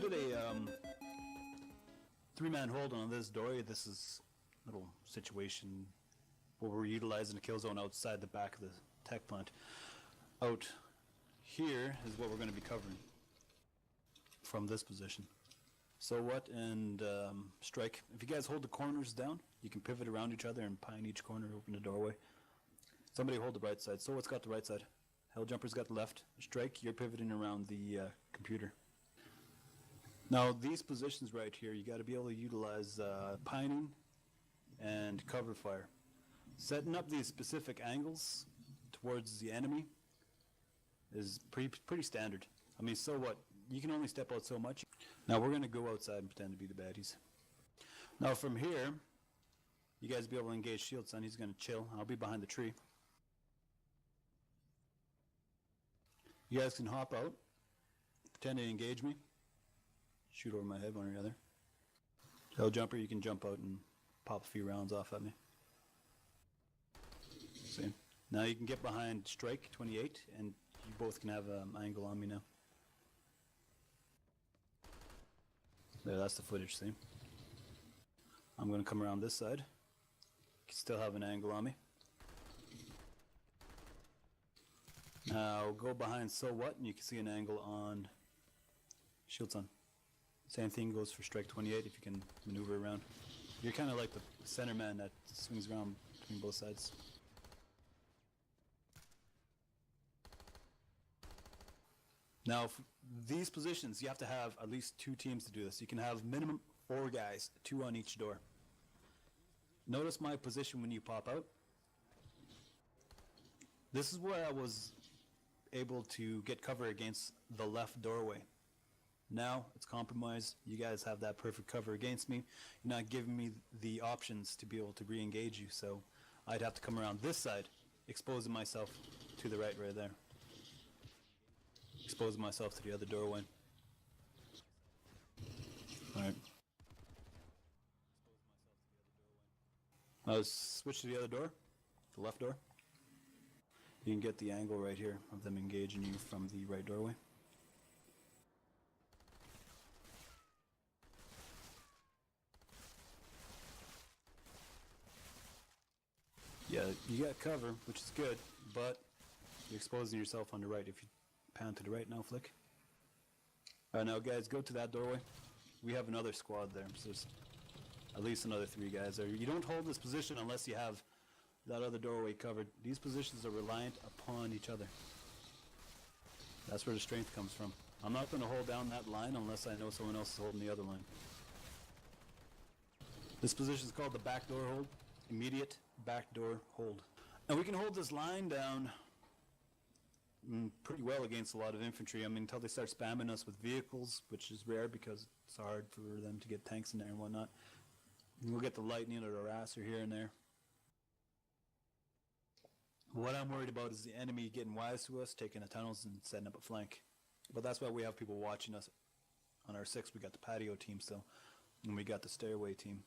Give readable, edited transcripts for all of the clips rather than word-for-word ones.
We did a three-man hold on this dory. This is a little situation where we're utilizing a kill zone outside the back of the tech plant. Out here is what we're going to be covering from this position. So what and strike. If you guys hold the corners down, you can pivot around each other and pine each corner, open the doorway. Somebody hold the right side. So what's got the right side? Helljumper's got the left. Strike, you're pivoting around the computer. Now these positions right here, you got to be able to utilize pining and cover fire. Setting up these specific angles towards the enemy is pretty standard. I mean, so what? You can only step out so much. Now we're going to go outside and pretend to be the baddies. Now from here, you guys be able to engage Shield Son. He's going to chill. I'll be behind the tree. You guys can hop out, pretend to engage me. Shoot over my head, one or the other. Helljumper, you can jump out and pop a few rounds off at me. See? Now you can get behind Strike 28, and you both can have an angle on me now. There, that's the footage, see? I'm going to come around this side. You can still have an angle on me. Now go behind So What, and you can see an angle on Shield Son. Same thing goes for Strike 28 if you can maneuver around. You're kind of like the center man that swings around between both sides. Now, for these positions, you have to have at least 2 teams to do this. You can have minimum 4 guys, 2 on each door. Notice my position when you pop out. This is where I was able to get cover against the left doorway. Now it's compromised. You guys have that perfect cover against me. You're not giving me the options to be able to re-engage you, so I'd have to come around this side, exposing myself to the right there. Exposing myself to the other doorway. Alright. Now switch to the other door, the left door. You can get the angle right here of them engaging you from the right doorway. Yeah, you got cover, which is good, but you're exposing yourself on the right. If you pan to the right now, flick. Alright, now guys, go to that doorway. We have another squad there, so there's at least another 3 guys there. You don't hold this position unless you have that other doorway covered. These positions are reliant upon each other. That's where the strength comes from. I'm not going to hold down that line unless I know someone else is holding the other line. This position is called the backdoor hold. Immediate backdoor hold. And we can hold this line down pretty well against a lot of infantry. I mean, until they start spamming us with vehicles, which is rare because it's hard for them to get tanks in there and whatnot. And we'll get the lightning or the harasser here and there. What I'm worried about is the enemy getting wise to us, taking the tunnels and setting up a flank. But that's why we have people watching us. On our 6, we got the patio team still, and we got the stairway team.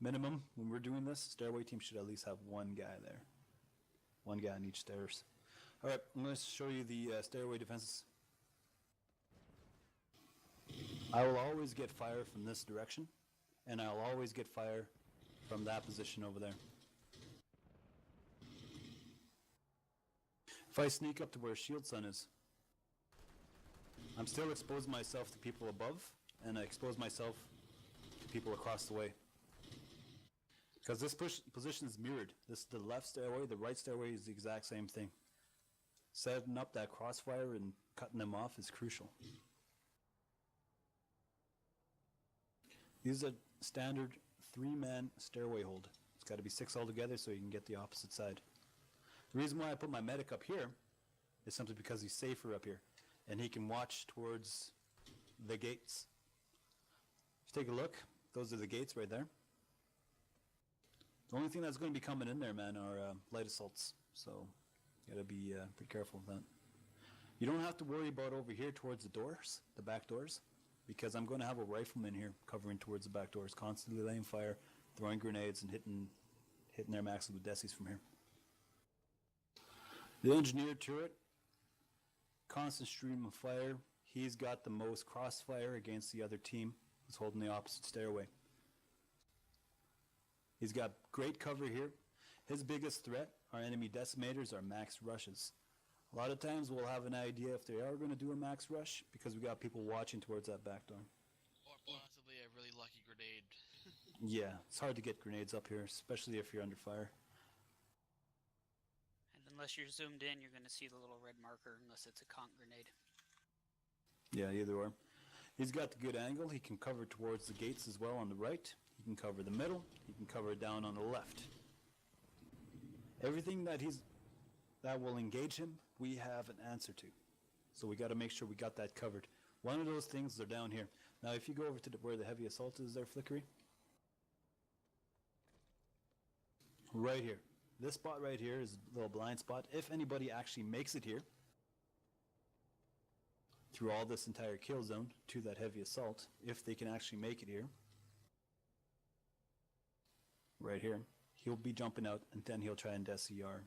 Minimum, when we're doing this, stairway team should at least have 1 guy there. 1 guy on each stairs. Alright, I'm going to show you the stairway defenses. I will always get fire from this direction, and I'll always get fire from that position over there. If I sneak up to where Shield Son is, I'm still exposing myself to people above, and I expose myself to people across the way. Because this position is mirrored. This is the left stairway, the right stairway is the exact same thing. Setting up that crossfire and cutting them off is crucial. These are standard 3-man stairway hold. It's got to be 6 altogether so you can get the opposite side. The reason why I put my medic up here is simply because he's safer up here, and he can watch towards the gates. If you take a look, those are the gates right there. The only thing that's going to be coming in there, man, are light assaults, so you gotta be pretty careful with that. You don't have to worry about over here towards the doors, the back doors, because I'm going to have a rifleman here covering towards the back doors, constantly laying fire, throwing grenades, and hitting their maxes with desis from here. The engineer turret, constant stream of fire. he's got the most crossfire against the other team who's holding the opposite stairway. He's got great cover here. His biggest threat, our enemy decimators, are max rushes. A lot of times we'll have an idea if they are going to do a max rush because we got people watching towards that back door. Or possibly a really lucky grenade. Yeah, it's hard to get grenades up here, especially if you're under fire. And unless you're zoomed in, you're going to see the little red marker unless it's a conch grenade. Yeah, either or. He's got the good angle. He can cover towards the gates as well on the right. He can cover the middle. He can cover down on the left. Everything that will engage him, we have an answer to. So we got to make sure we got that covered. One of those things are down here. Now, if you go over to where the heavy assault is there, Flickery. Right here. This spot right here is a little blind spot. If anybody actually makes it here, through all this entire kill zone to that heavy assault, if they can actually make it here, right here, he'll be jumping out and then he'll try and desi our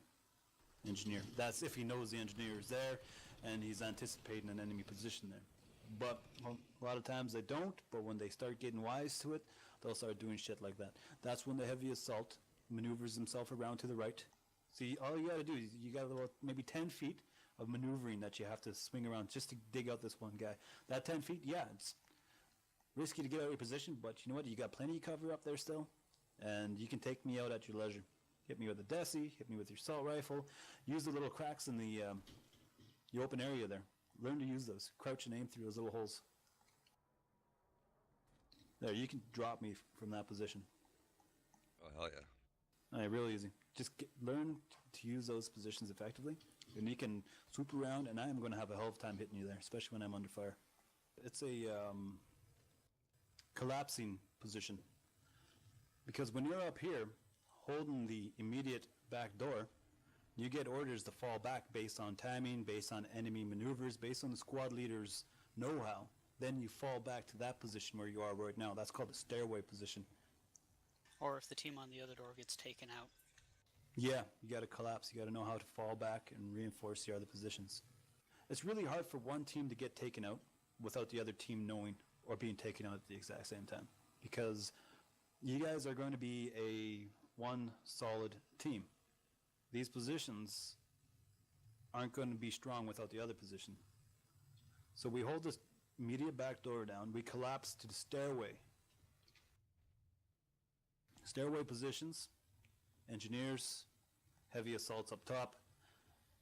engineer. That's if he knows the engineer is there and he's anticipating an enemy position there. But well, a lot of times they don't, but when they start getting wise to it, they'll start doing shit like that. That's when the heavy assault maneuvers himself around to the right. See, all you gotta do is you got about maybe 10 feet of maneuvering that you have to swing around just to dig out this one guy. That 10 feet, yeah, it's risky to get out of your position, but you know what? You got plenty of cover up there still, and you can take me out at your leisure. Hit me with a desi, hit me with your assault rifle, use the little cracks in the open area there. Learn to use those. Crouch and aim through those little holes. There, you can drop me from that position. Oh, hell yeah. All right, real easy. Just learn to use those positions effectively, and you can swoop around, and I am going to have a hell of a time hitting you there, especially when I'm under fire. It's a collapsing position, because when you're up here holding the immediate back door, you get orders to fall back based on timing, based on enemy maneuvers, based on the squad leader's know-how. Then you fall back to that position where you are right now. That's called the stairway position. Or if the team on the other door gets taken out. Yeah, you got to collapse. You got to know how to fall back and reinforce the other positions. It's really hard for one team to get taken out without the other team knowing or being taken out at the exact same time, because you guys are going to be a one solid team. These positions aren't going to be strong without the other position. So we hold this immediate back door down. We collapse to the stairway. Stairway positions, engineers, heavy assaults up top,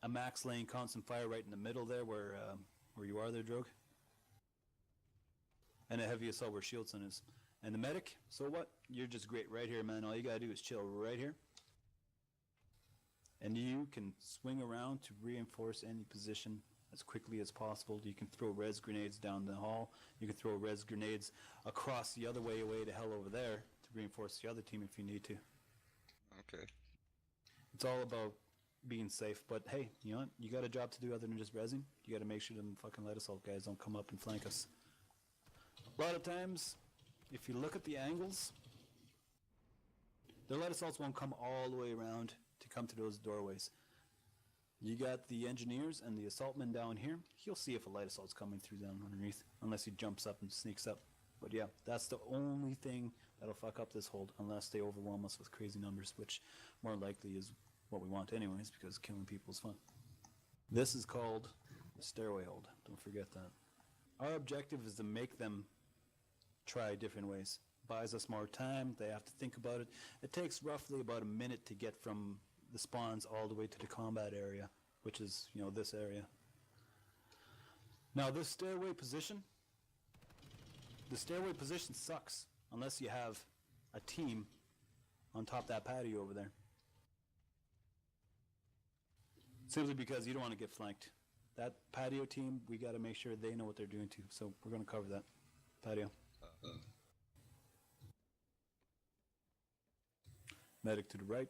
a max laying constant fire right in the middle there where you are there, Drogue, and a heavy assault where Shieldson is. And the medic, so what? You're just great right here, man. All you gotta do is chill right here. And you can swing around to reinforce any position as quickly as possible. You can throw res grenades down the hall. You can throw res grenades across the other way away to hell over there to reinforce the other team if you need to. Okay. It's all about being safe, but hey, you know what? You got a job to do other than just rezzing. You got to make sure them fucking light assault guys don't come up and flank us. A lot of times, if you look at the angles, the light assaults won't come all the way around to come to those doorways. You got the engineers and the assaultmen down here. He'll see if a light assault's coming through down underneath, unless he jumps up and sneaks up. But yeah, that's the only thing that'll fuck up this hold, unless they overwhelm us with crazy numbers, which more likely is what we want anyways, because killing people is fun. This is called the stairway hold. Don't forget that. Our objective is to make them try different ways. Buys us more time. They have to think about it. It takes roughly about a minute to get from the spawns all the way to the combat area, which is, you know, this area. Now, this stairway position, the stairway position sucks unless you have a team on top of that patio over there. Simply because you don't want to get flanked. That patio team, we got to make sure they know what they're doing too. So we're going to cover that patio. Medic to the right,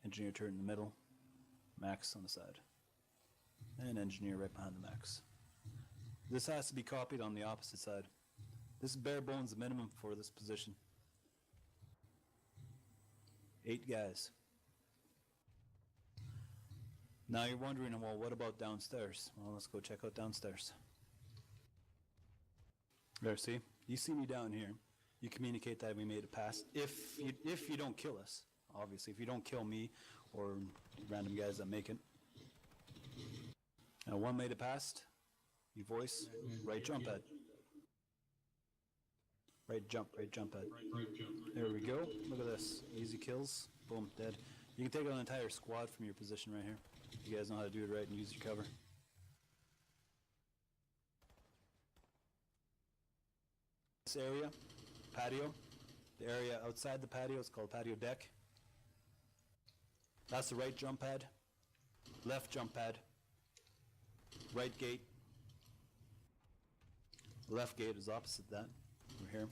engineer turret in the middle, max on the side, and engineer right behind the max. This has to be copied on the opposite side. This is bare bones the minimum for this position. 8 guys. Now you're wondering, well, what about downstairs? Well, let's go check out downstairs. There, see? You see me down here. You communicate that we made it past. If you don't kill us, obviously. If you don't kill me or random guys that make it. Now, one made it past. You voice. Right jump pad. Right jump pad. There we go. Look at this. Easy kills. Boom, dead. You can take out an entire squad from your position right here. You guys know how to do it right and use your cover. This area, patio. The area outside the patio is called patio deck. That's the right jump pad. Left jump pad. Right gate. Left gate is opposite that. Over here.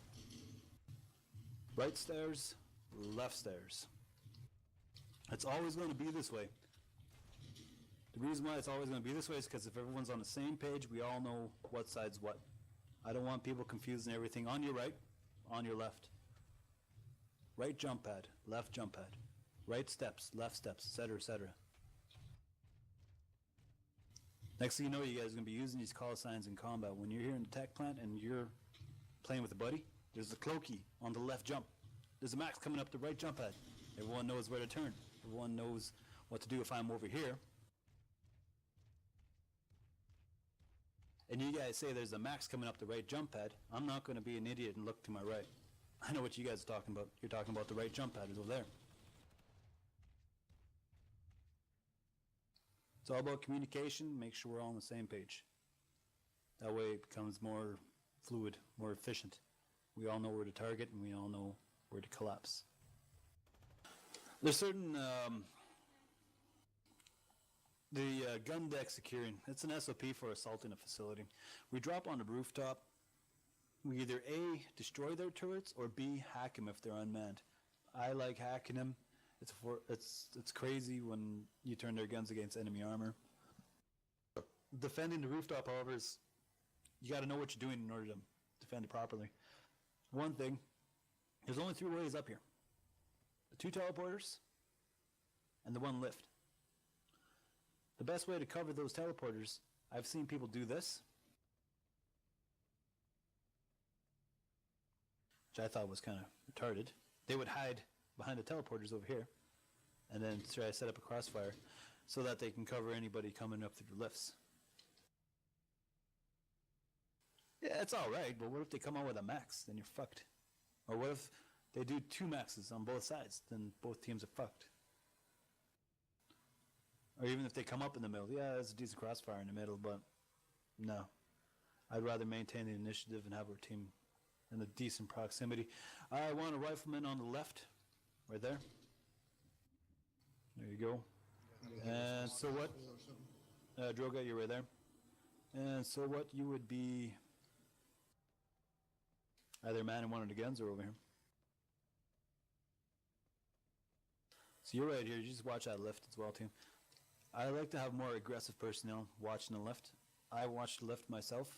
Right stairs, left stairs. It's always going to be this way. The reason why it's always going to be this way is because if everyone's on the same page, we all know what side's what. I don't want people confusing everything. On your right, on your left. Right jump pad, left jump pad. Right steps, left steps, etc., etc. Next thing you know, you guys are going to be using these call signs in combat. When you're here in the tech plant and you're playing with a buddy, there's a cloaky on the left jump. There's a max coming up the right jump pad. Everyone knows where to turn. Everyone knows what to do if I'm over here. And you guys say there's a max coming up the right jump pad. I'm not going to be an idiot and look to my right. I know what you guys are talking about. You're talking about the right jump pad is over there. It's all about communication. Make sure we're all on the same page. That way it becomes more fluid, more efficient. We all know where to target and we all know where to collapse. There's certain gun deck securing. It's an SOP for assaulting a facility. We drop on the rooftop. We either A, destroy their turrets, or B, hack them if they're unmanned. I like hacking them. It's crazy when you turn their guns against enemy armor. Defending the rooftop, however, is you got to know what you're doing in order to defend it properly. One thing, there's only 3 ways up here. The 2 teleporters and the 1 lift. The best way to cover those teleporters, I've seen people do this, which I thought was kind of retarded. They would hide behind the teleporters over here and then try to set up a crossfire so that they can cover anybody coming up through the lifts. Yeah, it's alright, but what if they come out with a max? Then you're fucked. Or what if they do 2 maxes on both sides? Then both teams are fucked. Or even if they come up in the middle. Yeah, there's a decent crossfire in the middle, but no. I'd rather maintain the initiative and have our team in a decent proximity. I want a rifleman on the left, right there. There you go. And so what? Droga, you're right there. And so what? You would be either man in one of the guns or over here. So you're right here. You just watch that lift as well, too. I like to have more aggressive personnel watching the lift. I watch the lift myself.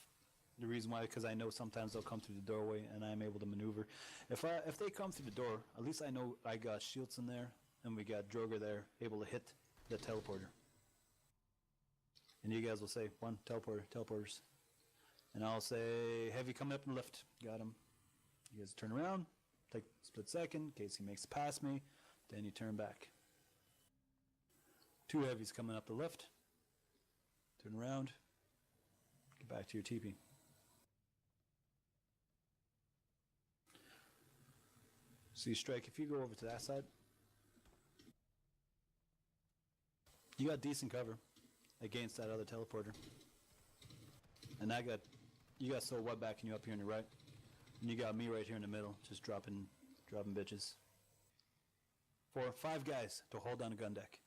The reason why, because I know sometimes they'll come through the doorway and I'm able to maneuver. If they come through the door, at least I know I got shields in there and we got Droger there able to hit the teleporter. And you guys will say, 1, teleporters. And I'll say, heavy coming up in the lift. Got him. You guys turn around, take a split second in case he makes it past me. Then you turn back. 2 heavies coming up the lift. Turn around. Get back to your teepee. See, Strike, if you go over to that side, you got decent cover against that other teleporter. And you got so what backing you up here on your right. And you got me right here in the middle, just dropping bitches. 5 guys to hold down a gun deck.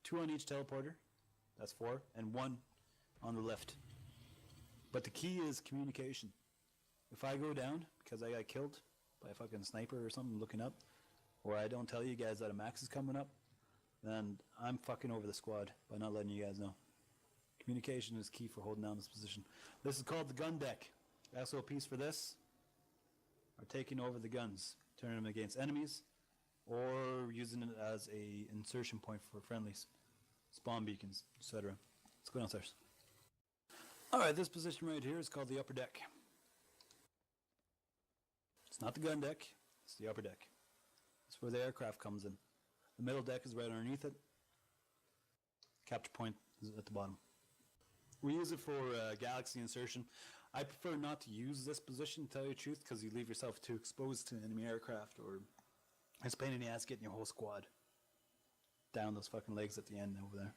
2 on each teleporter, that's 4, and 1 on the left. But the key is communication. If I go down because I got killed by a fucking sniper or something looking up, or I don't tell you guys that a max is coming up, then I'm fucking over the squad by not letting you guys know. Communication is key for holding down this position. This is called the gun deck. SOPs for this are taking over the guns, turning them against enemies, or using it as a insertion point for friendlies, spawn beacons, etc. Let's go downstairs. Alright, this position right here is called the upper deck. It's not the gun deck, it's the upper deck. It's where the aircraft comes in. The middle deck is right underneath it. Capture point is at the bottom. We use it for galaxy insertion. I prefer not to use this position, to tell you the truth, because you leave yourself too exposed to enemy aircraft, or it's a pain in the ass getting your whole squad down those fucking legs at the end over there.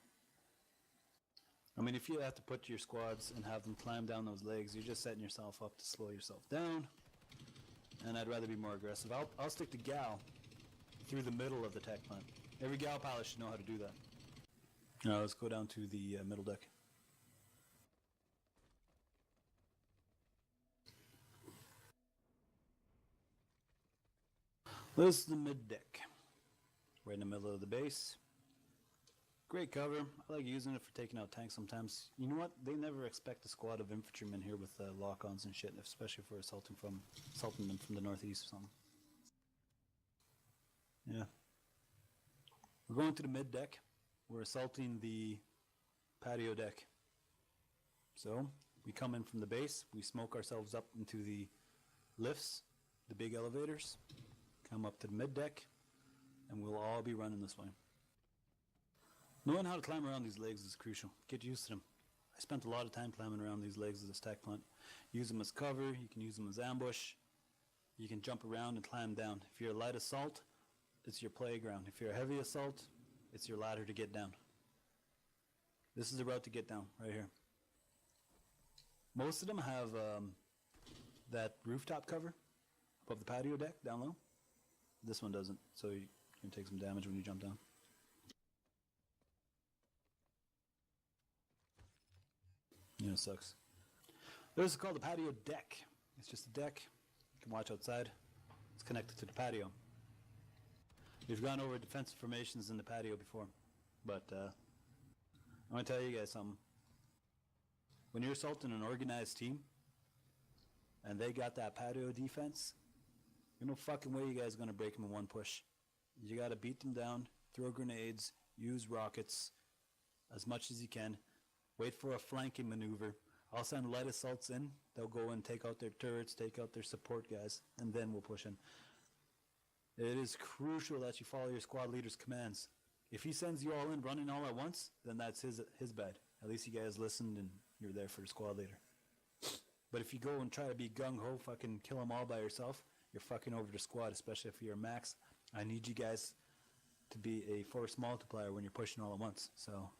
I mean, if you have to put your squads and have them climb down those legs, you're just setting yourself up to slow yourself down. And I'd rather be more aggressive. I'll stick the gal through the middle of the tech plant. Every gal pilot should know how to do that. Now let's go down to the middle deck. This is the mid deck, right in the middle of the base. Great cover. I like using it for taking out tanks sometimes. You know what? They never expect a squad of infantrymen here with lock-ons and shit, especially if we're assaulting them from the northeast or something. Yeah. We're going to the mid deck. We're assaulting the patio deck. So we come in from the base. We smoke ourselves up into the lifts, the big elevators. Come up to the mid deck, and we'll all be running this way. Knowing how to climb around these legs is crucial. Get used to them. I spent a lot of time climbing around these legs of this tech plant. Use them as cover, you can use them as ambush, you can jump around and climb down. If you're a light assault, it's your playground. If you're a heavy assault, it's your ladder to get down. This is the route to get down, right here. Most of them have that rooftop cover above the patio deck down low. This one doesn't, so you can take some damage when you jump down. Yeah, it sucks. This is called the patio deck. It's just a deck. You can watch outside. It's connected to the patio. We've gone over defensive formations in the patio before, but I'm going to tell you guys something. When you're assaulting an organized team, and they got that patio defense, there's no fucking way you guys are going to break them in one push. You got to beat them down, throw grenades, use rockets as much as you can. Wait for a flanking maneuver. I'll send light assaults in. They'll go and take out their turrets, take out their support guys, and then we'll push in. It is crucial that you follow your squad leader's commands. If he sends you all in running all at once, then that's his bad. At least you guys listened and you're there for the squad leader. But if you go and try to be gung-ho, fucking kill them all by yourself, you're fucking over the squad, especially if you're a max. I need you guys to be a force multiplier when you're pushing all at once. So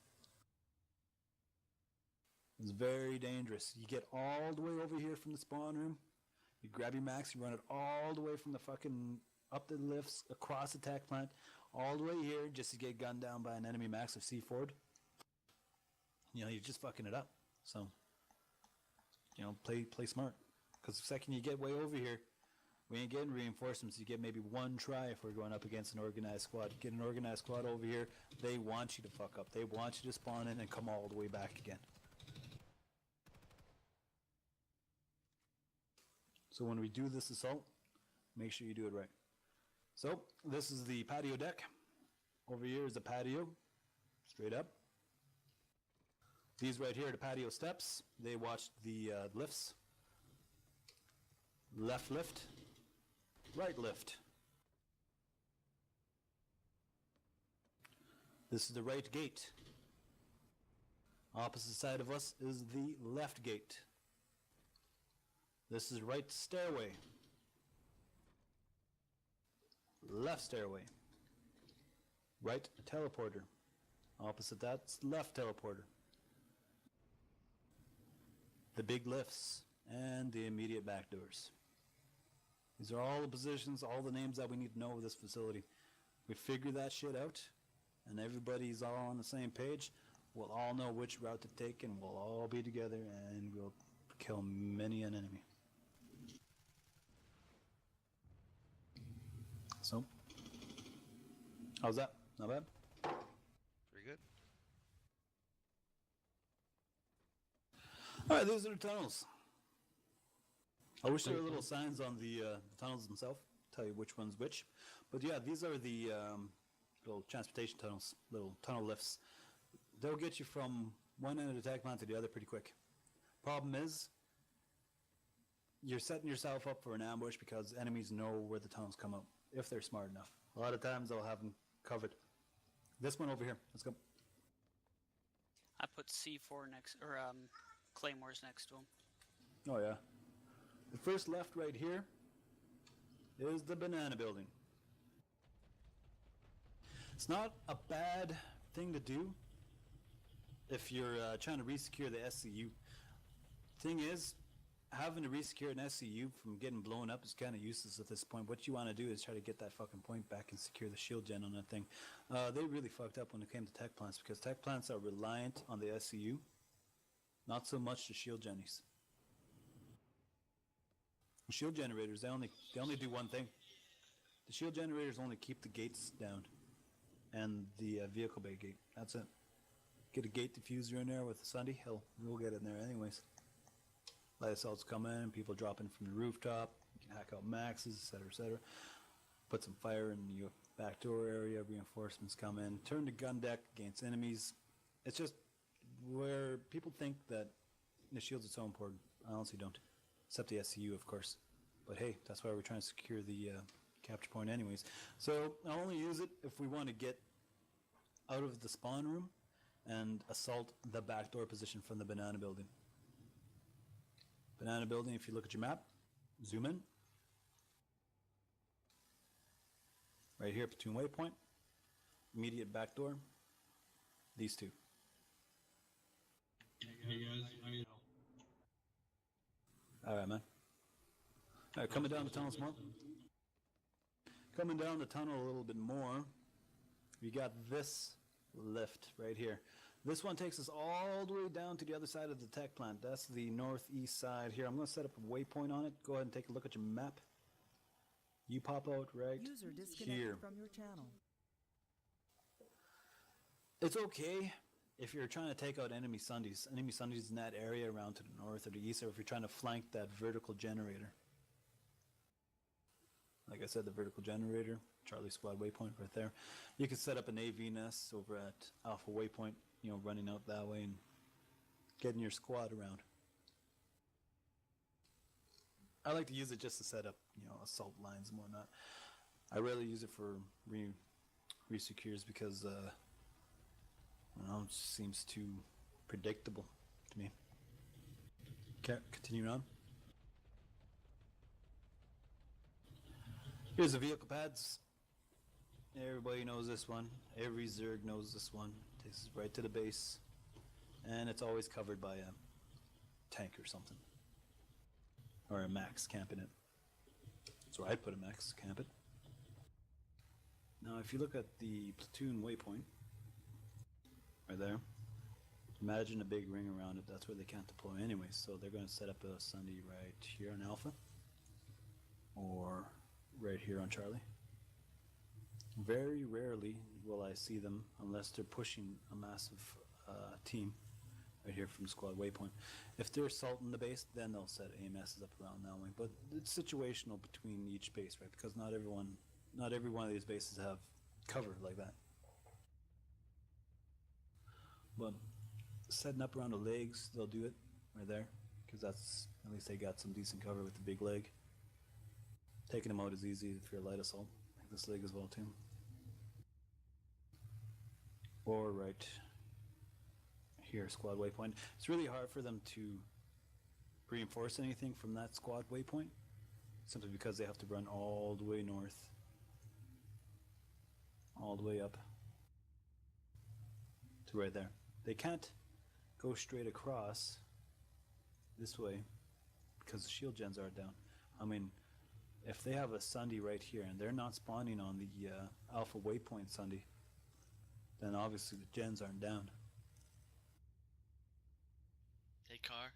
it's very dangerous. You get all the way over here from the spawn room, you grab your max, you run it all the way from the fucking up the lifts, across the tech plant, all the way here just to get gunned down by an enemy max of C4'd. You know, you're just fucking it up. So, you know, play smart. Because the second you get way over here, we ain't getting reinforcements. You get maybe one try if we're going up against an organized squad. Get an organized squad over here, they want you to fuck up. They want you to spawn in and come all the way back again. So when we do this assault, make sure you do it right. So this is the patio deck. Over here is the patio, straight up. These right here are the patio steps. They watch the lifts. Left lift, right lift. This is the right gate. Opposite side of us is the left gate. This is right stairway. Left stairway. Right teleporter. Opposite that's left teleporter. The big lifts and the immediate back doors. These are all the positions, all the names that we need to know of this facility. We figure that shit out and everybody's all on the same page. We'll all know which route to take and we'll all be together and we'll kill many an enemy. So, how's that? Not bad? Pretty good. Alright, these are the tunnels. I wish there were little signs on the tunnels themselves, tell you which one's which. But yeah, these are the little transportation tunnels, little tunnel lifts. They'll get you from one end of the tech plant to the other pretty quick. Problem is, you're setting yourself up for an ambush because enemies know where the tunnels come up, if they're smart enough. A lot of times they'll have them covered. This one over here, let's go. I put C4 next, or claymores next to him. Oh yeah. The first left right here is the banana building. It's not a bad thing to do if you're trying to resecure the SCU. Thing is, having to resecure an SCU from getting blown up is kind of useless at this point. What you want to do is try to get that fucking point back and secure the shield gen on that thing. They really fucked up when it came to tech plants because tech plants are reliant on the SCU, not so much the shield jennies. The shield generators, they only do one thing. The shield generators only keep the gates down and the vehicle bay gate. That's it. Get a gate diffuser in there with a Sunday. Hell, we'll get in there anyways. Light assaults come in, people drop in from the rooftop. You can hack out maxes, etc. Put some fire in your backdoor area. Reinforcements come in. Turn the gun deck against enemies. It's just where people think that the shields are so important. I honestly don't. Except the SCU, of course. But hey, that's why we're trying to secure the capture point anyways. So I'll only use it if we want to get out of the spawn room and assault the backdoor position from the banana building. Banana building, if you look at your map, zoom in. Right here, platoon waypoint. Immediate backdoor. These two. Hey guys, I mean, Alright, man. Alright, coming down the tunnel some more. Coming down the tunnel a little bit more, we got this lift right here. This one takes us all the way down to the other side of the tech plant. That's the northeast side here. I'm going to set up a waypoint on it. Go ahead and take a look at your map. You pop out right User disconnected here. from your channel. It's okay if you're trying to take out enemy Sundays. Enemy Sundays in that area around to the north or the east, or if you're trying to flank that vertical generator. Like I said, the vertical generator, Charlie Squad waypoint right there. You can set up an AV nest over at Alpha waypoint, you know, running out that way and getting your squad around. I like to use it just to set up, you know, assault lines and whatnot. I rarely use it for resecures because, you know, it just seems too predictable to me. Okay, continue on. Here's the vehicle pads. Everybody knows this one. Every Zerg knows this one. Takes us right to the base. And it's always covered by a tank or something. Or a max camping it. That's where I put a max camp it. Now if you look at the platoon waypoint, right there, imagine a big ring around it. That's where they can't deploy anyway. So they're going to set up a Sunday right here on Alpha. Or right here on Charlie. Very rarely will I see them unless they're pushing a massive team right here from squad waypoint. If they're assaulting the base, then they'll set AMSs up around that way. But it's situational between each base, right? Because not every one of these bases have cover like that. But setting up around the legs, they'll do it right there, because that's, at least they got some decent cover with the big leg. Taking them out is easy if you're a light assault, like this leg as well too. Or right here, squad waypoint. It's really hard for them to reinforce anything from that squad waypoint, simply because they have to run all the way north, all the way up to right there. They can't go straight across this way because the shield gens are down. I mean, if they have a Sunday right here and they're not spawning on the Alpha waypoint Sunday, then obviously the gens aren't down. Hey, Car,